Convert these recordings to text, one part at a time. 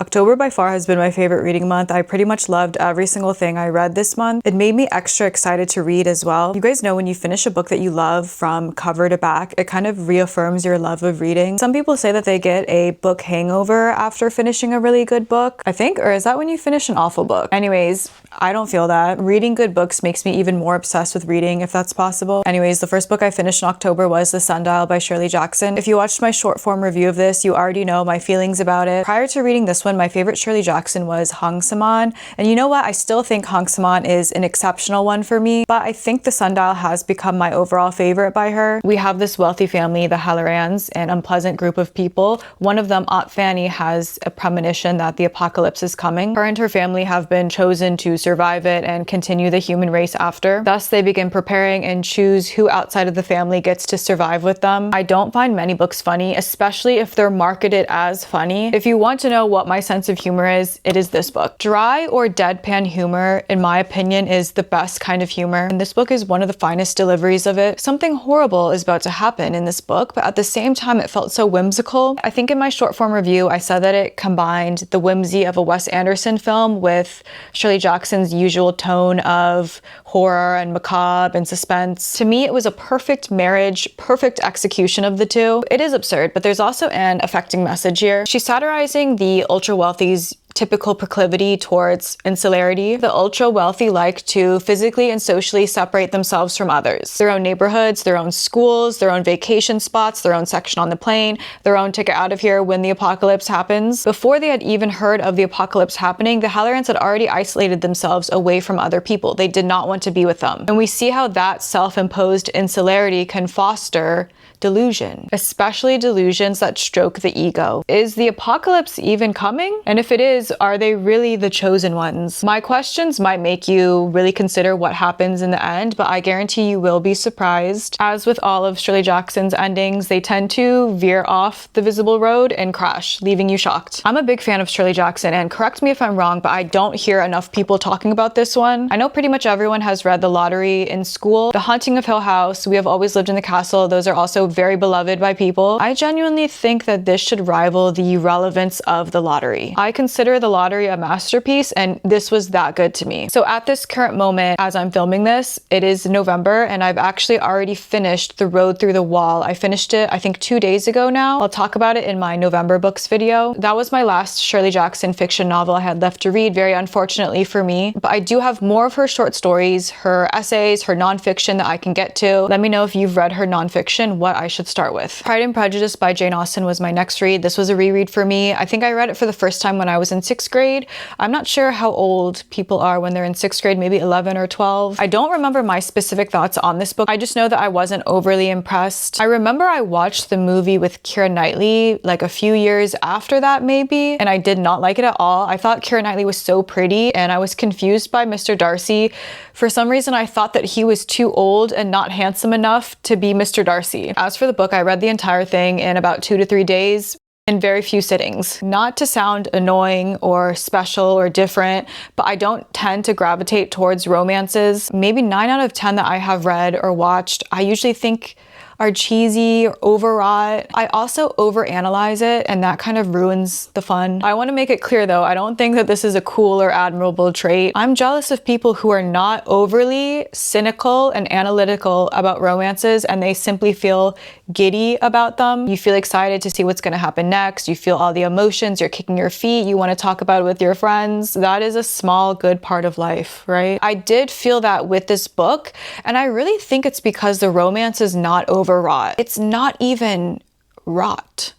October by far has been my favorite reading month. I pretty much loved every single thing I read this month. It made me extra excited to read as well. You guys know when you finish a book that you love from cover to back, it kind of reaffirms your love of reading. Some people say that they get a book hangover after finishing a really good book, I think, or is that when you finish an awful book? Anyways, I don't feel that. Reading good books makes me even more obsessed with reading, if that's possible. Anyways, the first book I finished in October was The Sundial by Shirley Jackson. If you watched my short form review of this, you already know my feelings about it. Prior to reading this one, my favorite Shirley Jackson was Hong Saman. And you know what? I still think Hong Saman is an exceptional one for me, but I think The Sundial has become my overall favorite by her. We have this wealthy family, the Hallorans, an unpleasant group of people. One of them, Aunt Fanny, has a premonition that the apocalypse is coming. Her and her family have been chosen to survive it and continue the human race after. Thus, they begin preparing and choose who outside of the family gets to survive with them. I don't find many books funny, especially if they're marketed as funny. If you want to know what my sense of humor is, it is this book. Dry or deadpan humor, in my opinion, is the best kind of humor, and this book is one of the finest deliveries of it. Something horrible is about to happen in this book, but at the same time, it felt so whimsical. I think in my short form review, I said that it combined the whimsy of a Wes Anderson film with Shirley Jackson's usual tone of horror and macabre and suspense. To me, it was a perfect marriage, perfect execution of the two. It is absurd, but there's also an affecting message here. She's satirizing the ultra-wealthy's typical proclivity towards insularity. The ultra-wealthy like to physically and socially separate themselves from others. Their own neighborhoods, their own schools, their own vacation spots, their own section on the plane, their own ticket out of here when the apocalypse happens. Before they had even heard of the apocalypse happening, the Hallorans had already isolated themselves away from other people. They did not want to be with them. And we see how that self-imposed insularity can foster delusion, especially delusions that stroke the ego. Is the apocalypse even coming? And if it is, are they really the chosen ones? My questions might make you really consider what happens in the end, but I guarantee you will be surprised. As with all of Shirley Jackson's endings, they tend to veer off the visible road and crash, leaving you shocked. I'm a big fan of Shirley Jackson, and correct me if I'm wrong, but I don't hear enough people talking about this one. I know pretty much everyone has read The Lottery in school, The Haunting of Hill House, We Have Always Lived in the Castle. Those are also very beloved by people. I genuinely think that this should rival the relevance of The Lottery. I consider The Lottery a masterpiece, and this was that good to me. So at this current moment, as I'm filming this, it is November, and I've actually already finished The Road Through the Wall. I finished it, I think, 2 days ago now. I'll talk about it in my November books video. That was my last Shirley Jackson fiction novel I had left to read, very unfortunately for me, but I do have more of her short stories, her essays, her nonfiction that I can get to. Let me know if you've read her nonfiction, what I should start with. Pride and Prejudice by Jane Austen was my next read. This was a reread for me. I think I read it for the first time when I was in 6th grade. I'm not sure how old people are when they're in 6th grade, maybe 11 or 12. I don't remember my specific thoughts on this book. I just know that I wasn't overly impressed. I remember I watched the movie with Keira Knightley like a few years after that maybe, and I did not like it at all. I thought Keira Knightley was so pretty, and I was confused by Mr. Darcy. For some reason, I thought that he was too old and not handsome enough to be Mr. Darcy. As for the book, I read the entire thing in about 2 to 3 days. In very few sittings. Not to sound annoying or special or different, but I don't tend to gravitate towards romances. Maybe 9 out of 10 that I have read or watched, I usually think are cheesy or overwrought. I also overanalyze it, and that kind of ruins the fun. I want to make it clear though, I don't think that this is a cool or admirable trait. I'm jealous of people who are not overly cynical and analytical about romances, and they simply feel giddy about them. You feel excited to see what's going to happen next. You feel all the emotions, you're kicking your feet, you want to talk about it with your friends. That is a small good part of life, right? I did feel that with this book, and I really think it's because the romance is not overwrought. It's not even wrought.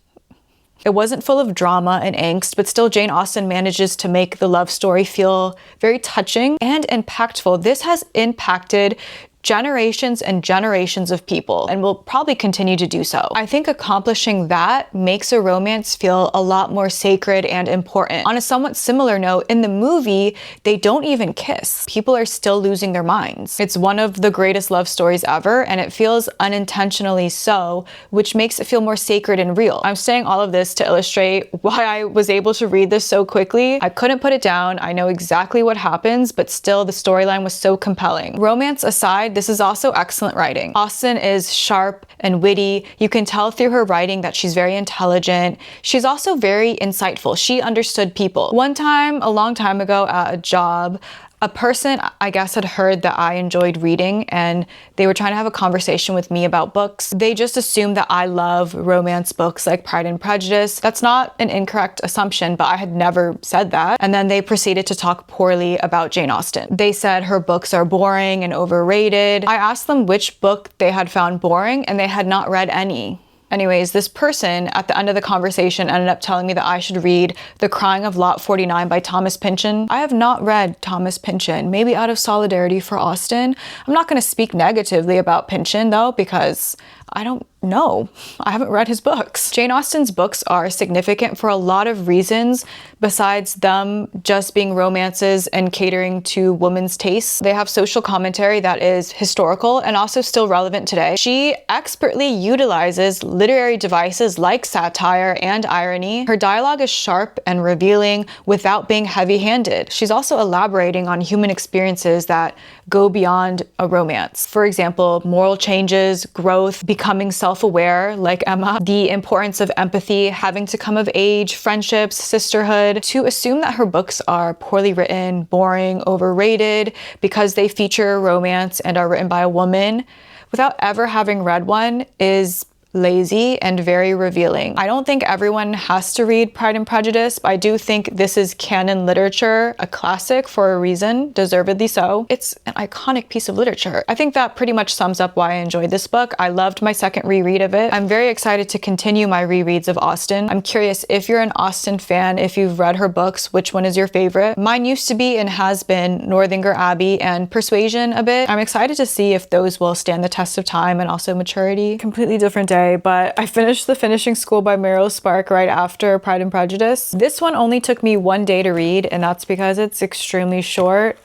It wasn't full of drama and angst, but still Jane Austen manages to make the love story feel very touching and impactful. This has impacted generations and generations of people, and will probably continue to do so. I think accomplishing that makes a romance feel a lot more sacred and important. On a somewhat similar note, in the movie, they don't even kiss. People are still losing their minds. It's one of the greatest love stories ever, and it feels unintentionally so, which makes it feel more sacred and real. I'm saying all of this to illustrate why I was able to read this so quickly. I couldn't put it down. I know exactly what happens, but still the storyline was so compelling. Romance aside, aside, this is also excellent writing. Austen is sharp and witty. You can tell through her writing that she's very intelligent. She's also very insightful. She understood people. One time, a long time ago at a job, a person, I guess, had heard that I enjoyed reading and they were trying to have a conversation with me about books. They just assumed that I love romance books like Pride and Prejudice. That's not an incorrect assumption, but I had never said that. And then they proceeded to talk poorly about Jane Austen. They said her books are boring and overrated. I asked them which book they had found boring and they had not read any. Anyways, this person at the end of the conversation ended up telling me that I should read The Crying of Lot 49 by Thomas Pynchon. I have not read Thomas Pynchon, maybe out of solidarity for Austen. I'm not going to speak negatively about Pynchon though, because I don't know. I haven't read his books. Jane Austen's books are significant for a lot of reasons besides them just being romances and catering to women's tastes. They have social commentary that is historical and also still relevant today. She expertly utilizes literary devices like satire and irony. Her dialogue is sharp and revealing without being heavy-handed. She's also elaborating on human experiences that go beyond a romance. For example, moral changes, growth, becoming self-aware, like Emma, the importance of empathy, having to come of age, friendships, sisterhood. To assume that her books are poorly written, boring, overrated, because they feature romance and are written by a woman, without ever having read one, is lazy and very revealing. I don't think everyone has to read Pride and Prejudice, but I do think this is canon literature, a classic for a reason, deservedly so. It's an iconic piece of literature. I think that pretty much sums up why I enjoyed this book. I loved my second reread of it. I'm very excited to continue my rereads of Austen. I'm curious if you're an Austen fan, if you've read her books, which one is your favorite? Mine used to be and has been Northanger Abbey and Persuasion a bit. I'm excited to see if those will stand the test of time and also maturity. Completely different day. But I finished The Finishing School by Muriel Spark right after Pride and Prejudice. This one only took me one day to read, and that's because it's extremely short.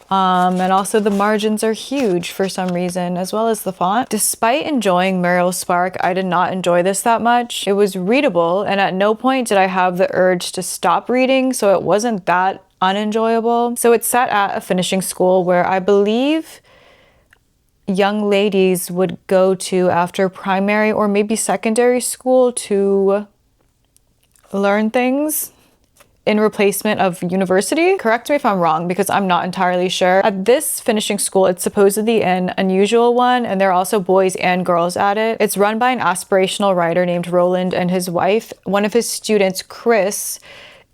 And also the margins are huge for some reason, as well as the font. Despite enjoying Muriel Spark, I did not enjoy this that much. It was readable, and at no point did I have the urge to stop reading, so it wasn't that unenjoyable. So it's set at a finishing school where I believe young ladies would go to after primary or maybe secondary school to learn things in replacement of university. Correct me if I'm wrong, because I'm not entirely sure. At this finishing school, it's supposedly an unusual one, and there are also boys and girls at it. It's run by an aspirational writer named Roland and his wife. One of his students, Chris,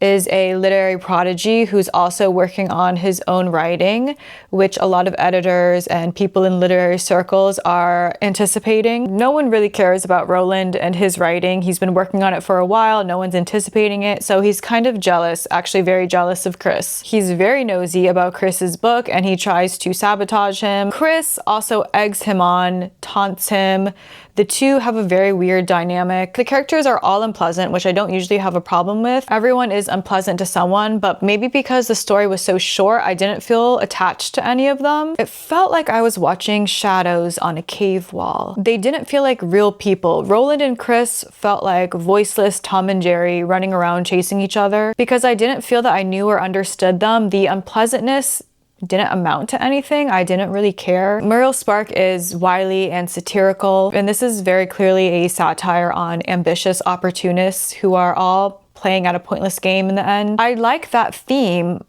is a literary prodigy who's also working on his own writing, which a lot of editors and people in literary circles are anticipating. No one really cares about Roland and his writing. He's been working on it for a while. No one's anticipating it. So he's kind of jealous, actually very jealous of Chris. He's very nosy about Chris's book and he tries to sabotage him. Chris also eggs him on, taunts him. The two have a very weird dynamic. The characters are all unpleasant, which I don't usually have a problem with. Everyone is unpleasant to someone, but maybe because the story was so short, I didn't feel attached to any of them. It felt like I was watching shadows on a cave wall. They didn't feel like real people. Roland and Chris felt like voiceless Tom and Jerry running around chasing each other. Because I didn't feel that I knew or understood them, the unpleasantness didn't amount to anything. I didn't really care. Muriel Spark is wily and satirical, and this is very clearly a satire on ambitious opportunists who are all playing at a pointless game in the end. I like that theme.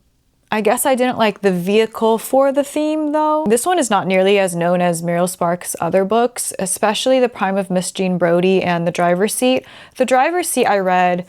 I guess I didn't like the vehicle for the theme though. This one is not nearly as known as Muriel Spark's other books, especially The Prime of Miss Jean Brodie and The Driver's Seat. The Driver's Seat I read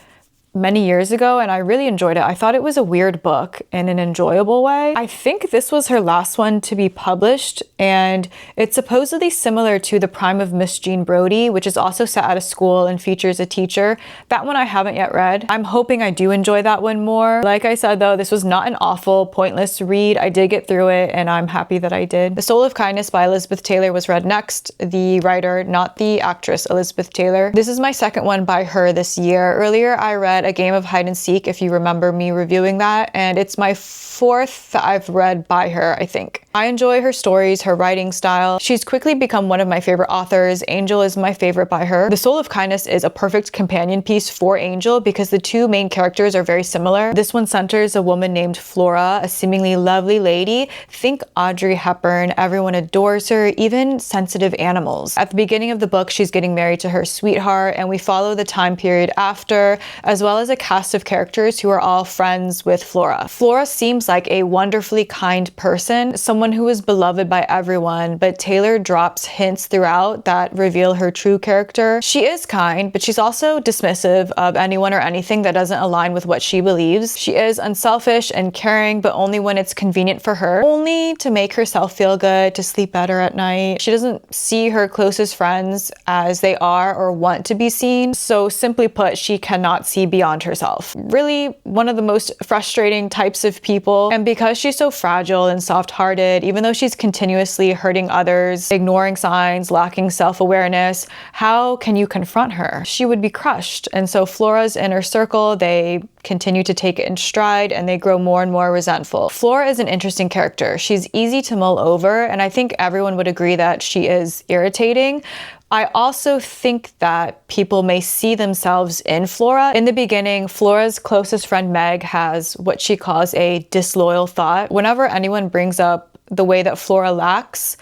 many years ago and I really enjoyed it. I thought it was a weird book in an enjoyable way. I think this was her last one to be published, and it's supposedly similar to The Prime of Miss Jean Brodie, which is also set at a school and features a teacher. That one I haven't yet read. I'm hoping I do enjoy that one more. Like I said though, this was not an awful, pointless read. I did get through it and I'm happy that I did. The Soul of Kindness by Elizabeth Taylor was read next. The writer, not the actress, Elizabeth Taylor. This is my second one by her this year. Earlier I read A Game of Hide and Seek, if you remember me reviewing that, and it's my fourth that I've read by her, I think. I enjoy her stories, her writing style. She's quickly become one of my favorite authors. Angel is my favorite by her. The Soul of Kindness is a perfect companion piece for Angel because the two main characters are very similar. This one centers a woman named Flora, a seemingly lovely lady. Think Audrey Hepburn. Everyone adores her, even sensitive animals. At the beginning of the book, she's getting married to her sweetheart, and we follow the time period after, as well as a cast of characters who are all friends with Flora. Flora seems like a wonderfully kind person, someone who is beloved by everyone, but Taylor drops hints throughout that reveal her true character. She is kind, but she's also dismissive of anyone or anything that doesn't align with what she believes. She is unselfish and caring, but only when it's convenient for her, only to make herself feel good, to sleep better at night. She doesn't see her closest friends as they are or want to be seen, so simply put, she cannot see beyond herself. Really one of the most frustrating types of people, and because she's so fragile and soft-hearted, even though she's continuously hurting others, ignoring signs, lacking self-awareness, how can you confront her? She would be crushed. And so Flora's inner circle, they continue to take it in stride and they grow more and more resentful. Flora is an interesting character. She's easy to mull over, and I think everyone would agree that she is irritating. I also think that people may see themselves in Flora. In the beginning, Flora's closest friend Meg has what she calls a disloyal thought. Whenever anyone brings up the way that Flora lacks,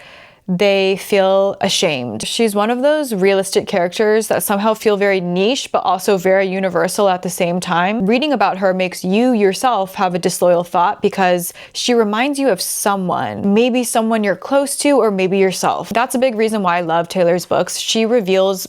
they feel ashamed. She's one of those realistic characters that somehow feel very niche, but also very universal at the same time. Reading about her makes you yourself have a disloyal thought because she reminds you of someone, maybe someone you're close to, or maybe yourself. That's a big reason why I love Taylor's books. She reveals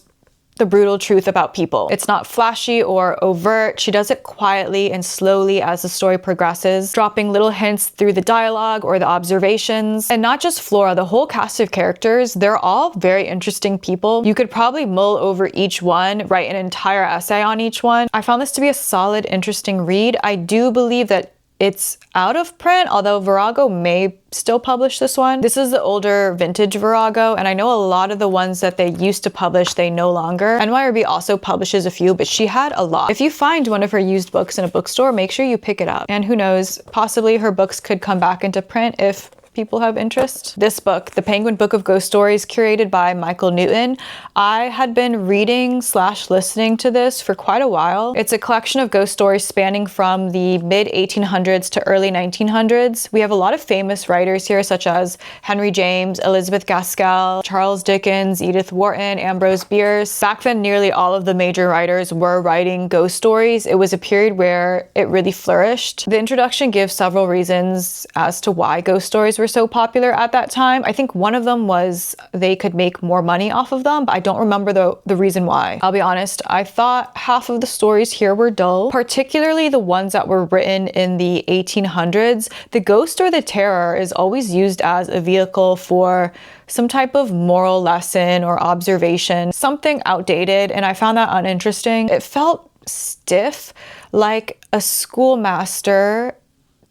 the brutal truth about people. It's not flashy or overt. She does it quietly and slowly as the story progresses, dropping little hints through the dialogue or the observations. And not just Flora, the whole cast of characters, they're all very interesting people. You could probably mull over each one, write an entire essay on each one. I found this to be a solid, interesting read. I do believe that it's out of print, although Virago may still publish this one. This is the older vintage Virago, and I know a lot of the ones that they used to publish, they no longer. NYRB also publishes a few, but she had a lot. If you find one of her used books in a bookstore, make sure you pick it up. And who knows, possibly her books could come back into print if people have interest. This book, The Penguin Book of Ghost Stories, curated by Michael Newton. I had been reading / listening to this for quite a while. It's a collection of ghost stories spanning from the mid 1800s to early 1900s. We have a lot of famous writers here, such as Henry James, Elizabeth Gaskell, Charles Dickens, Edith Wharton, Ambrose Bierce. Back then, nearly all of the major writers were writing ghost stories. It was a period where it really flourished. The introduction gives several reasons as to why ghost stories were so popular at that time. I think one of them was they could make more money off of them, but I don't remember the reason why. I'll be honest, I thought half of the stories here were dull, particularly the ones that were written in the 1800s. The ghost or the terror is always used as a vehicle for some type of moral lesson or observation, something outdated, and I found that uninteresting. It felt stiff, like a schoolmaster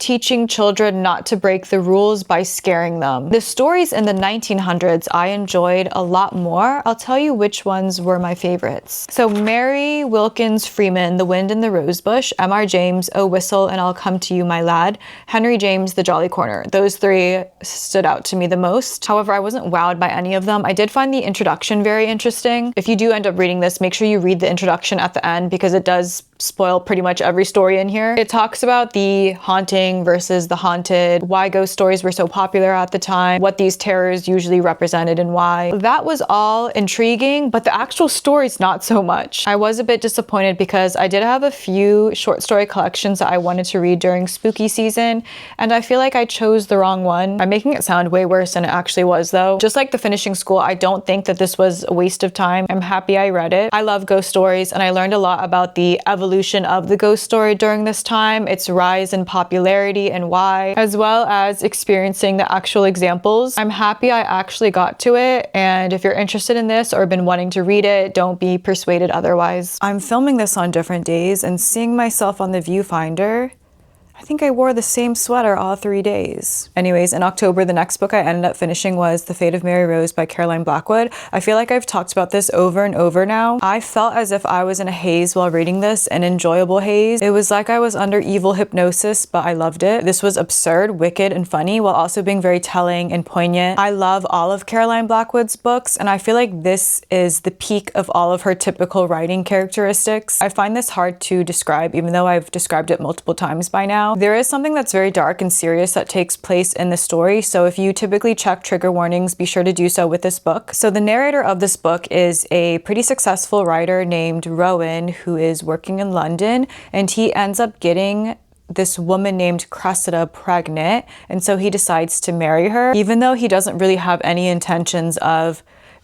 teaching children not to break the rules by scaring them. The stories in the 1900s I enjoyed a lot more. I'll tell you which ones were my favorites. So Mary Wilkins Freeman, The Wind in the Rosebush, M.R. James, Oh Whistle and I'll Come to You, My Lad, Henry James, The Jolly Corner. Those three stood out to me the most. However, I wasn't wowed by any of them. I did find the introduction very interesting. If you do end up reading this, make sure you read the introduction at the end because it does spoil pretty much every story in here. It talks about the haunting versus the haunted, why ghost stories were so popular at the time, what these terrors usually represented and why. That was all intriguing, but the actual story's not so much. I was a bit disappointed because I did have a few short story collections that I wanted to read during spooky season, and I feel like I chose the wrong one. I'm making it sound way worse than it actually was though. Just like The Finishing School, I don't think that this was a waste of time. I'm happy I read it. I love ghost stories, and I learned a lot about the evolution of the ghost story during this time, its rise in popularity and why, as well as experiencing the actual examples. I'm happy I actually got to it, and if you're interested in this or been wanting to read it, don't be persuaded otherwise. I'm filming this on different days and seeing myself on the viewfinder, I think I wore the same sweater all 3 days. Anyways, in October, the next book I ended up finishing was The Fate of Mary Rose by Caroline Blackwood. I feel like I've talked about this over and over now. I felt as if I was in a haze while reading this, an enjoyable haze. It was like I was under evil hypnosis, but I loved it. This was absurd, wicked, and funny while also being very telling and poignant. I love all of Caroline Blackwood's books, and I feel like this is the peak of all of her typical writing characteristics. I find this hard to describe, even though I've described it multiple times by now. There is something that's very dark and serious that takes place in the story, so if you typically check trigger warnings, be sure to do so with this book. So the narrator of this book is a pretty successful writer named Rowan, who is working in London, and he ends up getting this woman named Cressida pregnant, and so he decides to marry her, even though he doesn't really have any intentions of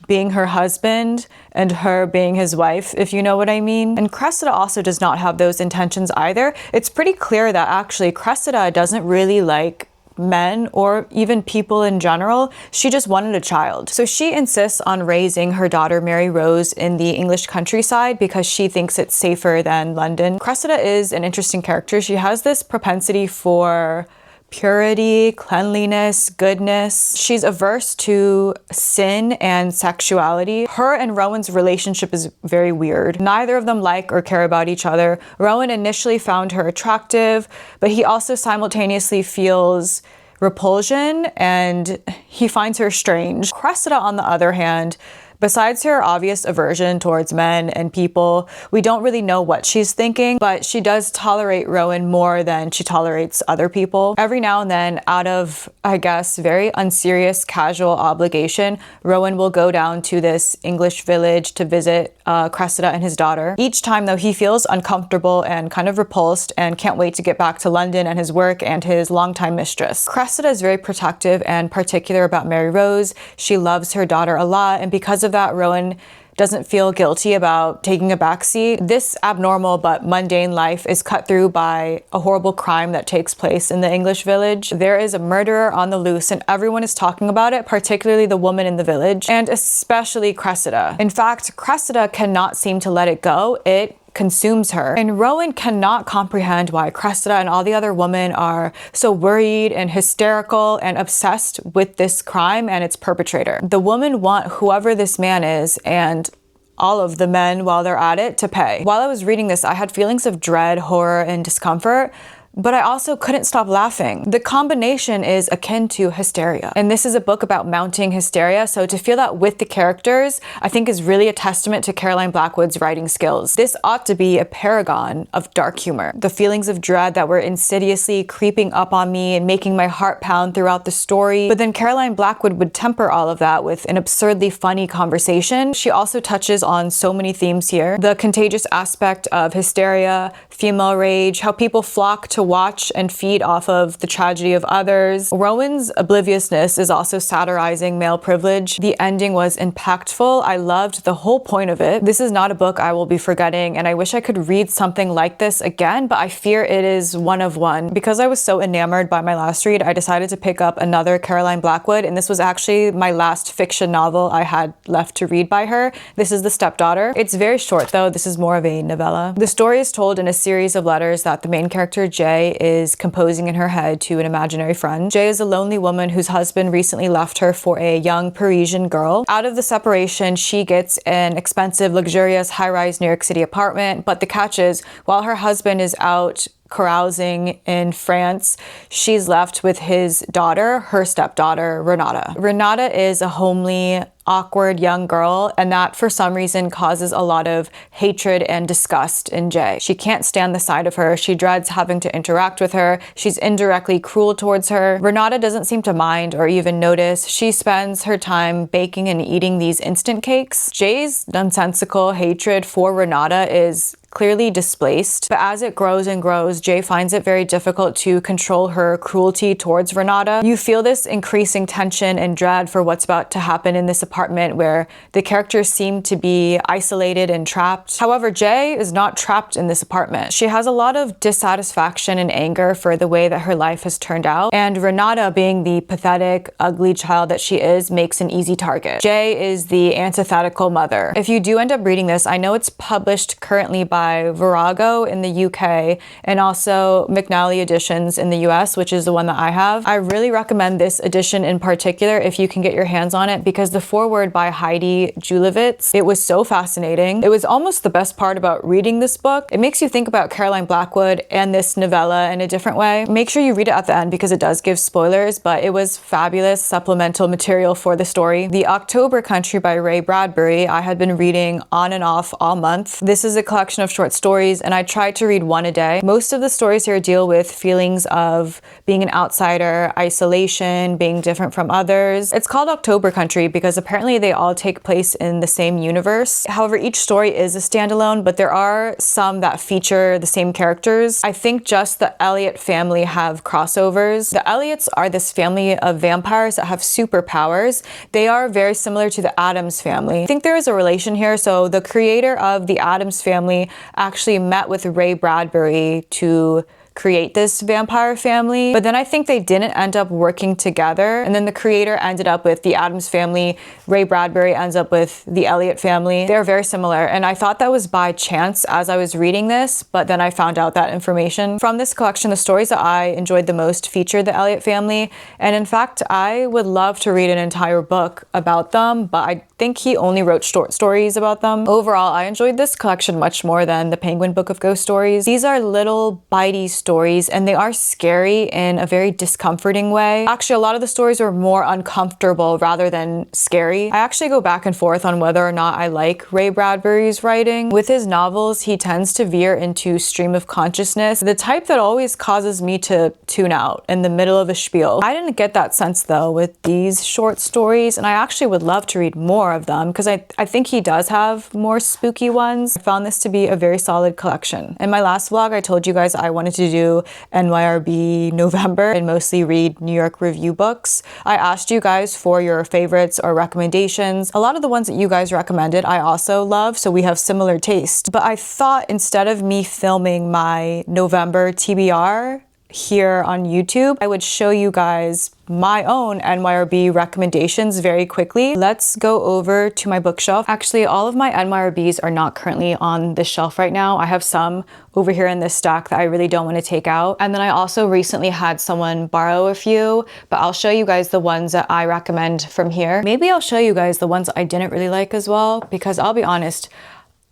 being her husband and her being his wife, if you know what I mean. And Cressida also does not have those intentions either. It's pretty clear that actually Cressida doesn't really like men or even people in general. She just wanted a child. So she insists on raising her daughter Mary Rose in the English countryside because she thinks it's safer than London. Cressida is an interesting character. She has this propensity for purity, cleanliness, goodness. She's averse to sin and sexuality. Her and Rowan's relationship is very weird. Neither of them like or care about each other. Rowan initially found her attractive, but he also simultaneously feels repulsion and he finds her strange. Cressida, on the other hand, besides her obvious aversion towards men and people, we don't really know what she's thinking, but she does tolerate Rowan more than she tolerates other people. Every now and then, out of, I guess, very unserious, casual obligation, Rowan will go down to this English village to visit Cressida and his daughter. Each time, though, he feels uncomfortable and kind of repulsed and can't wait to get back to London and his work and his longtime mistress. Cressida is very protective and particular about Mary Rose. She loves her daughter a lot, and because of that, Rowan doesn't feel guilty about taking a backseat. This abnormal but mundane life is cut through by a horrible crime that takes place in the English village. There is a murderer on the loose and everyone is talking about it, particularly the woman in the village, and especially Cressida. In fact, Cressida cannot seem to let it go. It consumes her. And Rowan cannot comprehend why Cressida and all the other women are so worried and hysterical and obsessed with this crime and its perpetrator. The women want whoever this man is and all of the men while they're at it to pay. While I was reading this, I had feelings of dread, horror, and discomfort, but I also couldn't stop laughing. The combination is akin to hysteria. And this is a book about mounting hysteria, so to feel that with the characters, I think is really a testament to Caroline Blackwood's writing skills. This ought to be a paragon of dark humor. The feelings of dread that were insidiously creeping up on me and making my heart pound throughout the story. But then Caroline Blackwood would temper all of that with an absurdly funny conversation. She also touches on so many themes here. The contagious aspect of hysteria, female rage, how people flock to watch and feed off of the tragedy of others. Rowan's obliviousness is also satirizing male privilege. The ending was impactful. I loved the whole point of it. This is not a book I will be forgetting, and I wish I could read something like this again, but I fear it is one of one. Because I was so enamored by my last read, I decided to pick up another Caroline Blackwood, and this was actually my last fiction novel I had left to read by her. This is The Stepdaughter. It's very short though. This is more of a novella. The story is told in a series of letters that the main character, Jay, is composing in her head to an imaginary friend. Jay is a lonely woman whose husband recently left her for a young Parisian girl. Out of the separation, she gets an expensive, luxurious, high-rise New York City apartment, but the catch is, while her husband is out carousing in France, she's left with his daughter, her stepdaughter, Renata. Renata is a homely, awkward young girl, and that for some reason causes a lot of hatred and disgust in Jay. She can't stand the sight of her. She dreads having to interact with her. She's indirectly cruel towards her. Renata doesn't seem to mind or even notice. She spends her time baking and eating these instant cakes. Jay's nonsensical hatred for Renata is clearly displaced, but as it grows and grows, Jay finds it very difficult to control her cruelty towards Renata. You feel this increasing tension and dread for what's about to happen in this apartment where the characters seem to be isolated and trapped. However, Jay is not trapped in this apartment. She has a lot of dissatisfaction and anger for the way that her life has turned out, and Renata, being the pathetic, ugly child that she is, makes an easy target. Jay is the antithetical mother. If you do end up reading this, I know it's published currently by by Virago in the UK and also McNally Editions in the US, which is the one that I have. I really recommend this edition in particular if you can get your hands on it, because the foreword by Heidi Julevitz, it was so fascinating. It was almost the best part about reading this book. It makes you think about Caroline Blackwood and this novella in a different way. Make sure you read it at the end because it does give spoilers, but it was fabulous supplemental material for the story. The October Country by Ray Bradbury, I had been reading on and off all month. This is a collection of short stories and I tried to read one a day. Most of the stories here deal with feelings of being an outsider, isolation, being different from others. It's called October Country because apparently they all take place in the same universe. However, each story is a standalone, but there are some that feature the same characters. I think just the Elliot family have crossovers. The Elliots are this family of vampires that have superpowers. They are very similar to the Addams family. I think there is a relation here. So the creator of the Addams family actually met with Ray Bradbury to create this vampire family, but then I think they didn't end up working together, and then the creator ended up with the Addams family, Ray Bradbury ends up with the Elliot family. They're very similar, and I thought that was by chance as I was reading this, but then I found out that information. From this collection, the stories that I enjoyed the most featured the Elliot family, and in fact I would love to read an entire book about them, but I think he only wrote short stories about them. Overall, I enjoyed this collection much more than the Penguin Book of Ghost Stories. These are little bitey stories and they are scary in a very discomforting way. Actually, a lot of the stories are more uncomfortable rather than scary. I actually go back and forth on whether or not I like Ray Bradbury's writing. With his novels, he tends to veer into stream of consciousness, the type that always causes me to tune out in the middle of a spiel. I didn't get that sense though with these short stories, and I actually would love to read more of them because I think he does have more spooky ones. I found this to be a very solid collection. In my last vlog, I told you guys I wanted to do NYRB November and mostly read New York review books. I asked you guys for your favorites or recommendations. A lot of the ones that you guys recommended I also love, so we have similar taste. But I thought instead of me filming my November TBR here on YouTube, I would show you guys my own NYRB recommendations very quickly. Let's go over to my bookshelf. Actually, all of my NYRBs are not currently on this shelf right now. I have some over here in this stack that I really don't want to take out. And then I also recently had someone borrow a few, but I'll show you guys the ones that I recommend from here. Maybe I'll show you guys the ones I didn't really like as well, because I'll be honest,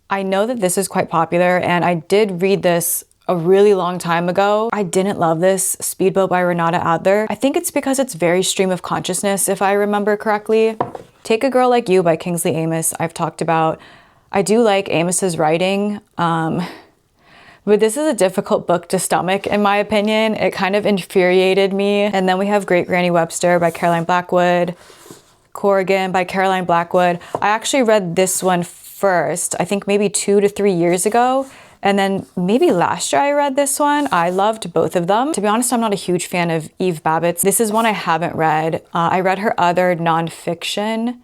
I know that this is quite popular and I did read this a really long time ago. I didn't love this, Speedboat by Renata Adler. I think it's because it's very stream of consciousness, if I remember correctly. Take a Girl Like You by Kingsley Amis, I've talked about. I do like Amis's writing, but this is a difficult book to stomach, in my opinion. It kind of infuriated me. And then we have Great Granny Webster by Caroline Blackwood, Corrigan by Caroline Blackwood. I actually read this one first, I think maybe 2 to 3 years ago. And then maybe last year I read this one. I loved both of them. To be honest, I'm not a huge fan of Eve Babbitt's. This is one I haven't read. I read her other nonfiction,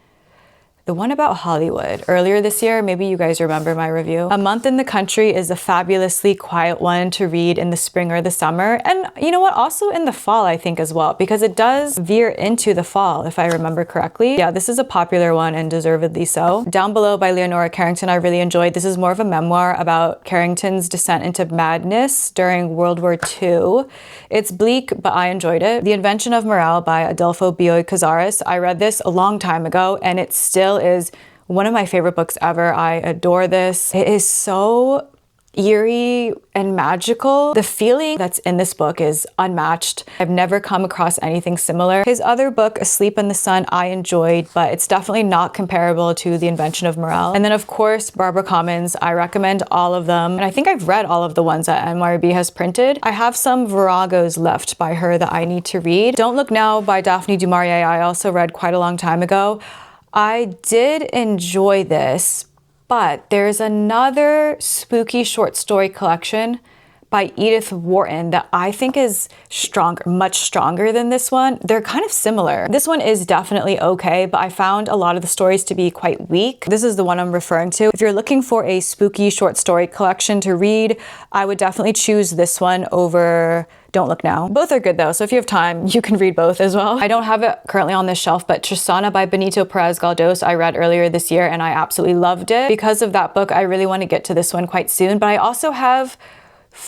the one about Hollywood, earlier this year. Maybe you guys remember my review. A Month in the Country is a fabulously quiet one to read in the spring or the summer. And you know what? Also in the fall, I think as well, because it does veer into the fall, if I remember correctly. Yeah, this is a popular one and deservedly so. Down Below by Leonora Carrington, I really enjoyed. This is more of a memoir about Carrington's descent into madness during World War II. It's bleak, but I enjoyed it. The Invention of Muriel by Adolfo Bioy Casares. I read this a long time ago and it still is one of my favorite books ever. I adore this. It is so eerie and magical. The feeling that's in this book is unmatched. I've never come across anything similar. His other book, Asleep in the Sun, I enjoyed, but it's definitely not comparable to The Invention of Muriel. And then of course, Barbara Commons. I recommend all of them. And I think I've read all of the ones that NYRB has printed. I have some Viragos left by her that I need to read. Don't Look Now by Daphne du Maurier, I also read quite a long time ago. I did enjoy this, but there's another spooky short story collection by Edith Wharton that I think is stronger, much stronger than this one. They're kind of similar. This one is definitely okay, but I found a lot of the stories to be quite weak. This is the one I'm referring to. If you're looking for a spooky short story collection to read, I would definitely choose this one over Don't Look Now. Both are good though, so if you have time, you can read both as well. I don't have it currently on this shelf, but Tristana by Benito Perez-Galdós I read earlier this year and I absolutely loved it. Because of that book, I really want to get to this one quite soon, but I also have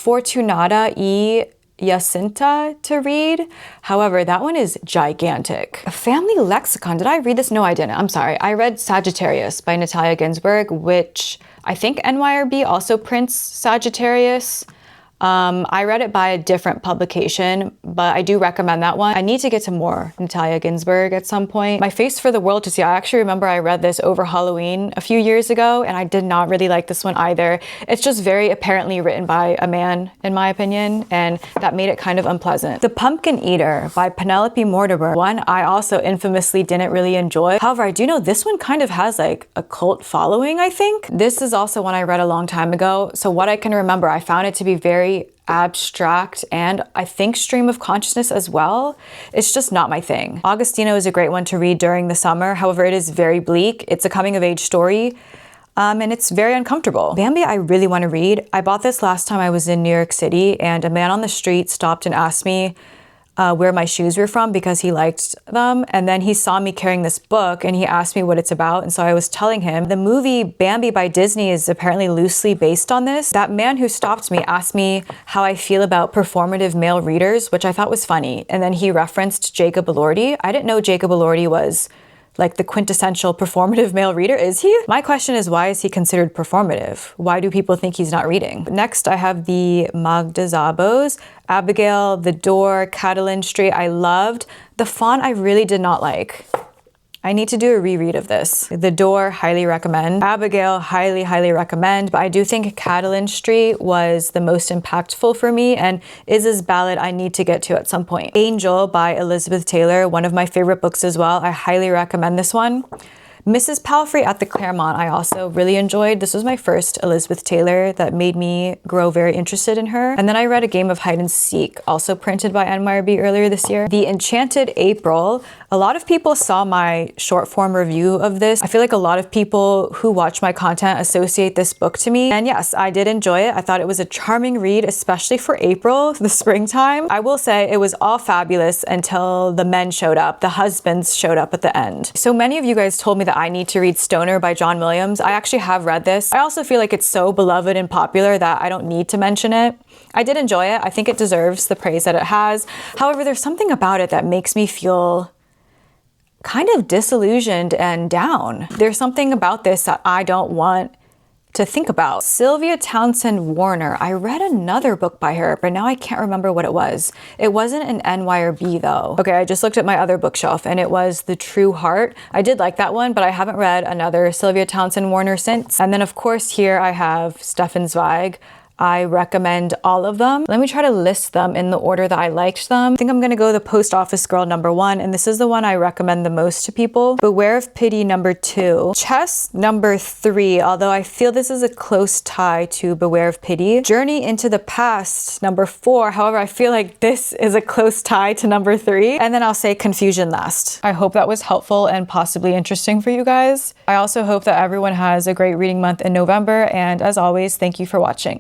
Fortunata y Jacinta to read. However, that one is gigantic. A Family Lexicon. Did I read this? No, I didn't. I'm sorry. I read Sagittarius by Natalia Ginzburg, which I think NYRB also prints Sagittarius. I read it by a different publication, but I do recommend that one. I need to get to more Natalia Ginzburg at some point. My Face for the World to See. I actually remember I read this over Halloween a few years ago, and I did not really like this one either. It's just very apparently written by a man, in my opinion, and that made it kind of unpleasant. The Pumpkin Eater by Penelope Mortimer. One I also infamously didn't really enjoy. However, I do know this one kind of has like a cult following, I think. This is also one I read a long time ago, so what I can remember, I found it to be very abstract and I think stream of consciousness as well. It's just not my thing. Augustino is a great one to read during the summer. However, it is very bleak. It's a coming of age story. And it's very uncomfortable. Bambi, I really want to read. I bought this last time I was in New York City and a man on the street stopped and asked me where my shoes were from because he liked them. And then he saw me carrying this book and he asked me what it's about. And so I was telling him the movie Bambi by Disney is apparently loosely based on this. That man who stopped me asked me how I feel about performative male readers, which I thought was funny. And then he referenced Jacob Elordi. I didn't know Jacob Elordi was like the quintessential performative male reader, is he? My question is, why is he considered performative? Why do people think he's not reading? Next, I have the Magda Szabos, Abigail, The Door, Catalan Street. I loved. The font I really did not like. I need to do a reread of this. The Door, highly recommend. Abigail, highly, highly recommend. But I do think Catalan Street was the most impactful for me, and Iz's Ballad I need to get to at some point. Angel by Elizabeth Taylor, one of my favorite books as well. I highly recommend this one. Mrs. Palfrey at the Claremont, I also really enjoyed. This was my first Elizabeth Taylor that made me grow very interested in her. And then I read A Game of Hide and Seek, also printed by NYRB earlier this year. The Enchanted April. A lot of people saw my short form review of this. I feel like a lot of people who watch my content associate this book to me. And yes, I did enjoy it. I thought it was a charming read, especially for April, the springtime. I will say it was all fabulous until the men showed up. The husbands showed up at the end. So many of you guys told me that I need to read Stoner by John Williams. I actually have read this. I also feel like it's so beloved and popular that I don't need to mention it. I did enjoy it. I think it deserves the praise that it has. However, there's something about it that makes me feel kind of disillusioned and down. There's something about this that I don't want to think about. Sylvia Townsend Warner. I read another book by her, but now I can't remember what it was. It wasn't an NYRB though. Okay, I just looked at my other bookshelf and it was The True Heart. I did like that one, but I haven't read another Sylvia Townsend Warner since. And then of course here I have Stefan Zweig. I recommend all of them. Let me try to list them in the order that I liked them. I think I'm gonna go The Post Office Girl #1, and this is the one I recommend the most to people. Beware of Pity #2. Chess #3, although I feel this is a close tie to Beware of Pity. Journey into the Past #4, however, I feel like this is a close tie to #3. And then I'll say Confusion last. I hope that was helpful and possibly interesting for you guys. I also hope that everyone has a great reading month in November, and as always, thank you for watching.